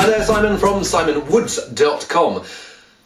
Hi there, Simon from simonwoods.com.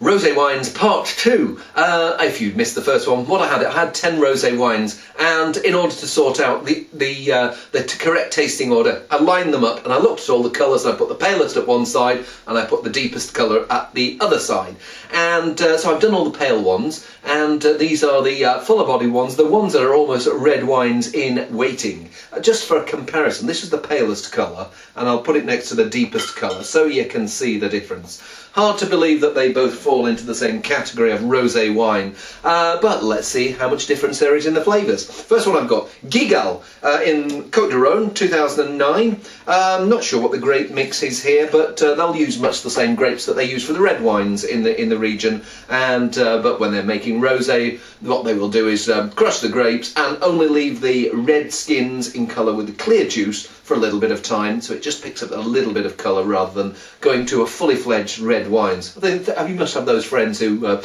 Rosé wines part 2. If you'd missed the first one, what I had 10 rosé wines, and in order to sort out the correct tasting order, I lined them up and I looked at all the colours. I put the palest at one side and I put the deepest colour at the other side. And so I've done all the pale ones, and these are the fuller body ones, the ones that are almost red wines in waiting. Just for a comparison, this is the palest colour, and I'll put it next to the deepest colour so you can see the difference. Hard to believe that they both fall into the same category of rosé wine, but let's see how much difference there is in the flavours. First one I've got Gigal in Cote de Rhone, 2009. Not sure what the grape mix is here, but they'll use much the same grapes that they use for the red wines in the region. And but when they're making rosé, what they will do is crush the grapes and only leave the red skins in colour with the clear juice for a little bit of time, so it just picks up a little bit of colour rather than going to a fully fledged red wines. You must have those friends who, they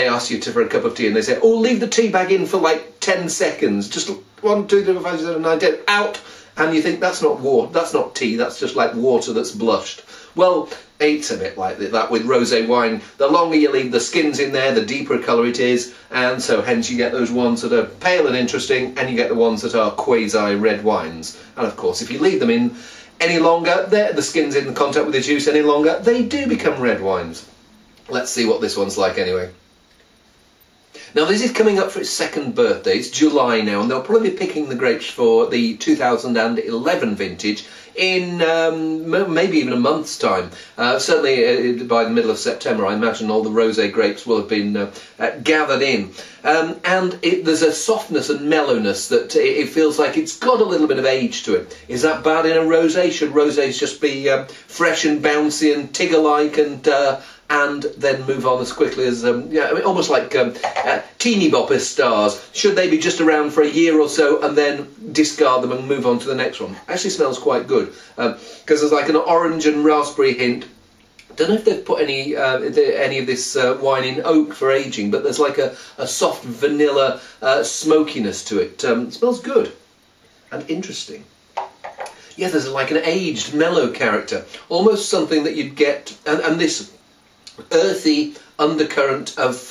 ask you for a cup of tea and they say, "Oh, leave the tea bag in for like 10 seconds. Just 1, 2, 3, 4, 5, 6, 7, 8, 9, 10, out." And you think that's not water, that's not tea, that's just like water that's blushed. Well, it's a bit like that with rosé wine. The longer you leave the skins in there, the deeper colour it is, and so hence you get those ones that are pale and interesting, and you get the ones that are quasi-red wines. And of course, if you leave them in any longer, the skin's in contact with the juice any longer, they do become red wines. Let's see what this one's like anyway. Now this is coming up for its 2nd birthday, it's July now, and they'll probably be picking the grapes for the 2011 vintage in maybe even a month's time. Certainly by the middle of September, I imagine all the rosé grapes will have been gathered in. And there's a softness and mellowness that it feels like it's got a little bit of age to it. Is that bad in a rosé? Should rosés just be fresh and bouncy and Tigger-like and then move on as quickly as, almost like teeny bopper stars? Should they be just around for a year or so and then discard them and move on to the next one? Actually smells quite good, because there's like an orange and raspberry hint. Don't know if they've put any of this wine in oak for aging, but there's like a soft vanilla smokiness to it. It smells good and interesting. Yeah, there's like an aged, mellow character, almost something that you'd get, and this earthy undercurrent of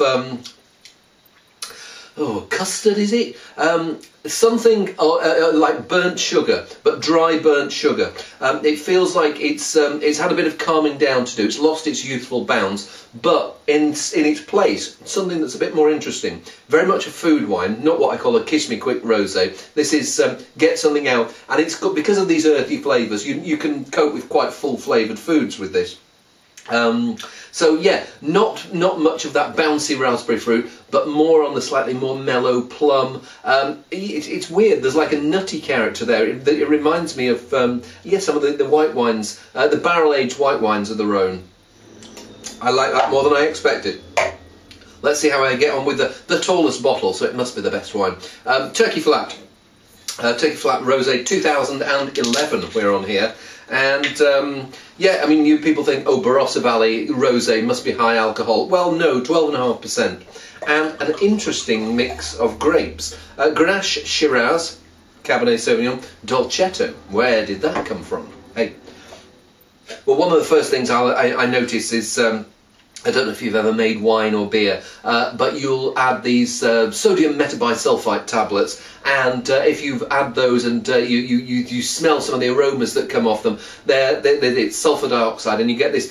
custard, is it? Something like burnt sugar, but dry burnt sugar. It feels like it's had a bit of calming down to do. It's lost its youthful bounds, but in its place, something that's a bit more interesting. Very much a food wine, not what I call a kiss me quick rosé. This is get something out, and it's got, because of these earthy flavours, you can cope with quite full flavoured foods with this. So yeah, not much of that bouncy raspberry fruit, but more on the slightly more mellow plum. It's weird. There's like a nutty character there. It reminds me of some of the white wines, the barrel-aged white wines of the Rhone. I like that more than I expected. Let's see how I get on with the tallest bottle. So it must be the best wine. Turkey Flat. Turkey Flat Rosé 2011 we're on here, and yeah, I mean, people think, oh, Barossa Valley Rosé must be high alcohol. Well, no, 12.5%, and an interesting mix of grapes. Grenache Shiraz, Cabernet Sauvignon, Dolcetto. Where did that come from? Hey, well, one of the first things I notice is, I don't know if you've ever made wine or beer, but you'll add these sodium metabisulfite tablets, and if you add those and you smell some of the aromas that come off them, it's sulfur dioxide, and you get this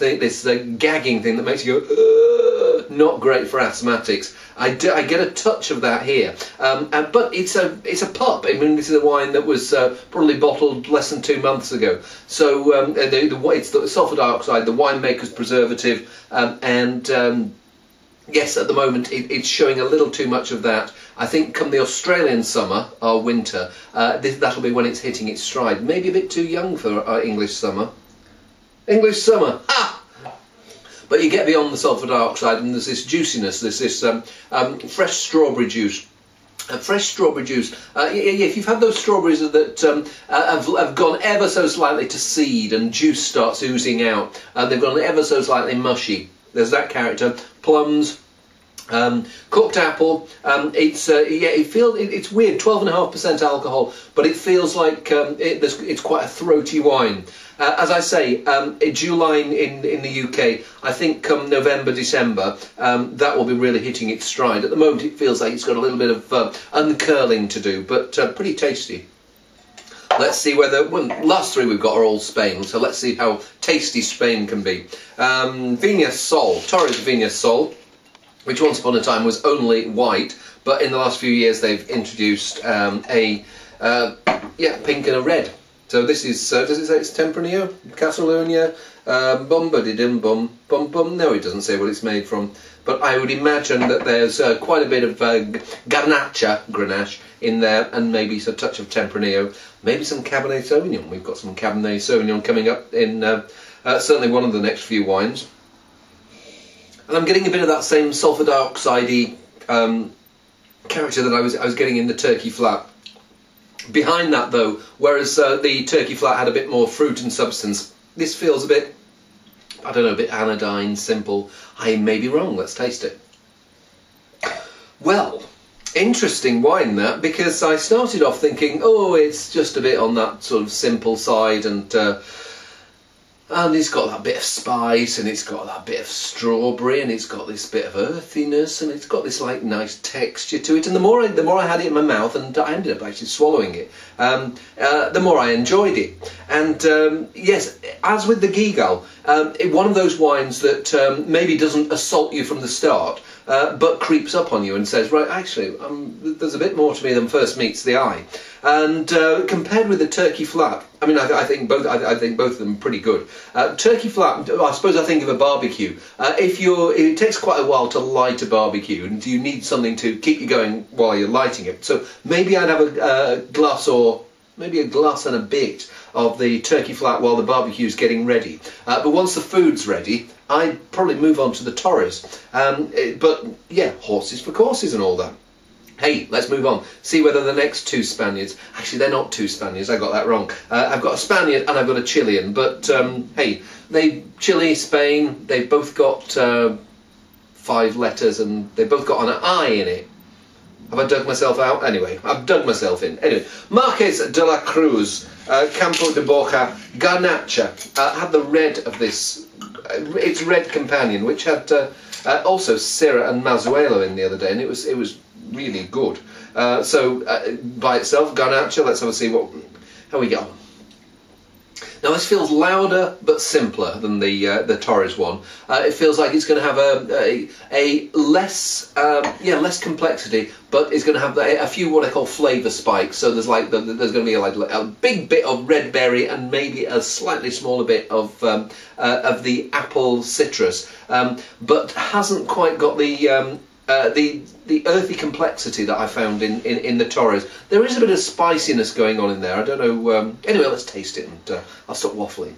gagging thing that makes you go, not great for asthmatics. I get a touch of that here, but it's a pup. I mean, this is a wine that was probably bottled less than 2 months ago. So it's the sulfur dioxide, the winemaker's preservative, and yes, at the moment it's showing a little too much of that. I think come the Australian summer or winter, that'll be when it's hitting its stride. Maybe a bit too young for our English summer. English summer! Ah! But you get beyond the sulfur dioxide, and there's this juiciness, there's this fresh strawberry juice. Fresh strawberry juice. If you've had those strawberries that have gone ever so slightly to seed and juice starts oozing out, they've gone ever so slightly mushy. There's that character. Plums, Cooked apple. It's weird. 12.5% alcohol, but it feels like it's quite a throaty wine. As I say, July in the UK. I think come November, December, that will be really hitting its stride. At the moment, it feels like it's got a little bit of uncurling to do, but pretty tasty. Let's see whether, well, last three we've got are all Spain, so let's see how tasty Spain can be. Viña Sol, Torres Viña Sol, which once upon a time was only white, but in the last few years they've introduced pink and a red. So this is, does it say it's tempranillo, catalonia, bum, no, it doesn't say what it's made from, but I would imagine that there's quite a bit of Grenache in there, and maybe a touch of tempranillo, maybe some Cabernet Sauvignon. We've got some Cabernet Sauvignon coming up in certainly one of the next few wines. And I'm getting a bit of that same sulfur dioxide-y character that I was getting in the turkey flat. Behind that though, whereas the turkey flat had a bit more fruit and substance, this feels a bit, I don't know, a bit anodyne, simple. I may be wrong, let's taste it. Well, interesting wine that, because I started off thinking, oh, it's just a bit on that sort of simple side, and it's got that bit of spice, and it's got that bit of strawberry, and it's got this bit of earthiness, and it's got this like nice texture to it. And the more I had it in my mouth, and I ended up actually swallowing it, the more I enjoyed it. And yes, as with the Gigal, one of those wines that maybe doesn't assault you from the start, but creeps up on you and says, right, actually, there's a bit more to me than first meets the eye. And compared with the turkey flat, I mean, I think both of them are pretty good. Turkey flat, I suppose I think of a barbecue. It takes quite a while to light a barbecue, and you need something to keep you going while you're lighting it. So maybe I'd have a glass, or maybe a glass and a bit of the turkey flat while the barbecue's getting ready. But once the food's ready, I'd probably move on to the Torres. But yeah, horses for courses and all that. Hey, let's move on. See whether the next two Spaniards... Actually, they're not two Spaniards, I got that wrong. I've got a Spaniard and I've got a Chilean. But, hey, Chile, Spain, they've both got 5 letters, and they've both got an I in it. Have I dug myself out? Anyway, I've dug myself in. Anyway, Marquis de la Cruz, Campo de Boca, Garnacha, had the red of this, its red companion, which had also Syrah and Mazuelo in the other day, and it was really good. So by itself, Garnacha, let's have a see how we go. Now this feels louder but simpler than the Torres one. It feels like it's going to have a less less complexity, but it's going to have a few what I call flavour spikes. So there's going to be like a big bit of red berry and maybe a slightly smaller bit of the apple citrus, but hasn't quite got the earthy complexity that I found in the Torres. There is a bit of spiciness going on in there. I don't know. Anyway, let's taste it, and I'll stop waffling.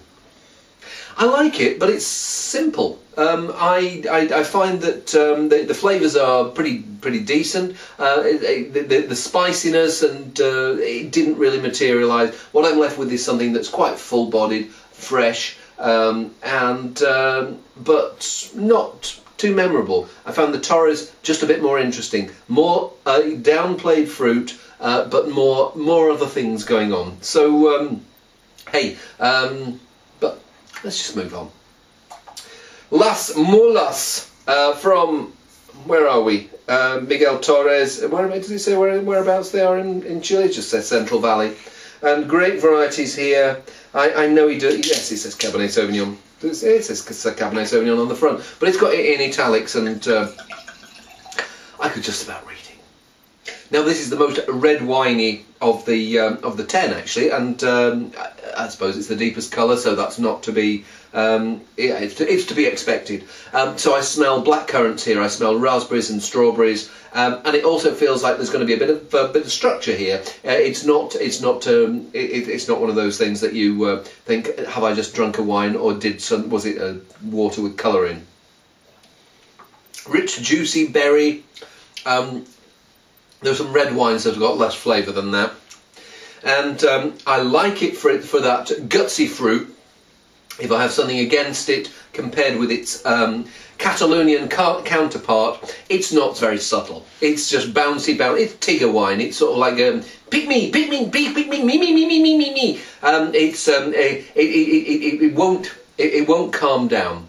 I like it, but it's simple. I find that the flavours are pretty decent. The spiciness and it didn't really materialise. What I'm left with is something that's quite full-bodied, fresh, but not too memorable. I found the Torres just a bit more interesting, more downplayed fruit, but more other things going on. So hey, but let's just move on. Las Mulas from, where are we? Miguel Torres. Where does it say whereabouts they are in Chile? It just says Central Valley, and great varieties here. I know he does. Yes, it says Cabernet Sauvignon. It says Cabernet Sauvignon on the front, but it's got it in italics, and I could just about read it. Now this is the most red winey of the 10 actually, and I suppose it's the deepest colour, so that's not to be. It's to be expected. So I smell black currants here. I smell raspberries and strawberries, and it also feels like there's going to be a bit of structure here. It's not one of those things that you think, have I just drunk a wine, or was it a water with colour in? Rich, juicy berry. There's some red wines that have got less flavour than that, and I like it for that gutsy fruit. if I have something against it compared with its Catalonian counterpart, it's not very subtle. It's just bouncy. It's Tigger wine. It's sort of like pick me, pick me, pick me, me. It won't calm down.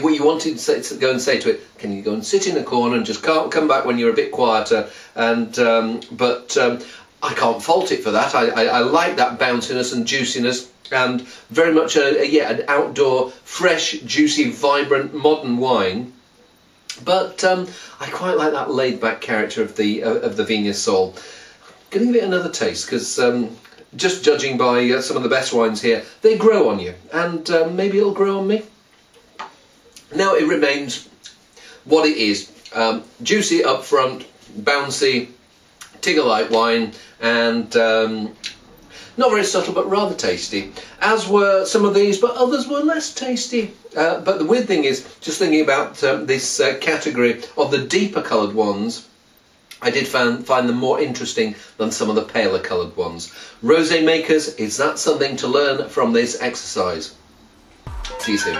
What you wanted to go and say to it, can you go and sit in a corner and just come back when you're a bit quieter? And I can't fault it for that. I like that bounciness and juiciness, and very much an outdoor, fresh, juicy, vibrant, modern wine. But I quite like that laid-back character of the Viña Sol. I'm going to give it another taste, because just judging by some of the best wines here, they grow on you, and maybe it'll grow on me. Now it remains what it is. Juicy up front, bouncy, Tigger-like wine, and not very subtle but rather tasty, as were some of these, but others were less tasty. But the weird thing is, just thinking about this category of the deeper coloured ones, I did find them more interesting than some of the paler coloured ones. Rosé makers, is that something to learn from this exercise? See you soon.